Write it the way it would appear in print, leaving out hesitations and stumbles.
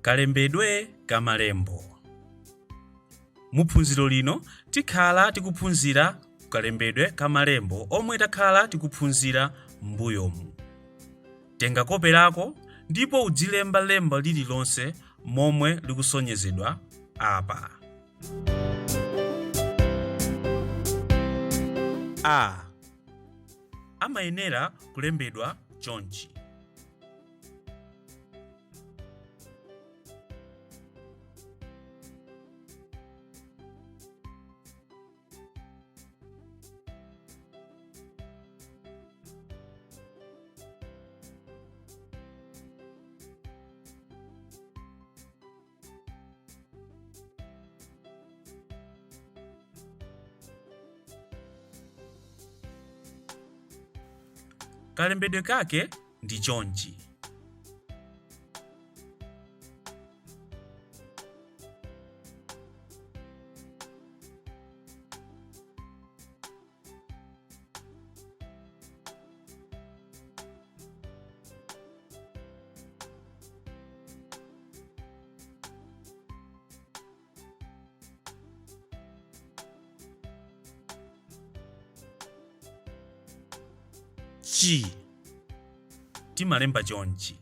Kalembedwe ka Malembo. Mu phunziro lino tikhala tikuphunzira kalembedwe ka Malembo omwe takhala tikuphunzira m'mbuyomu. Tenga kope lako ndipo udzilemba lemba lililonse momwe likusonyezedwa apa. A. Amayenera kulembedwa chonchi. Kalembedwe kake ndi chonchi. Chi timalemba chonchi.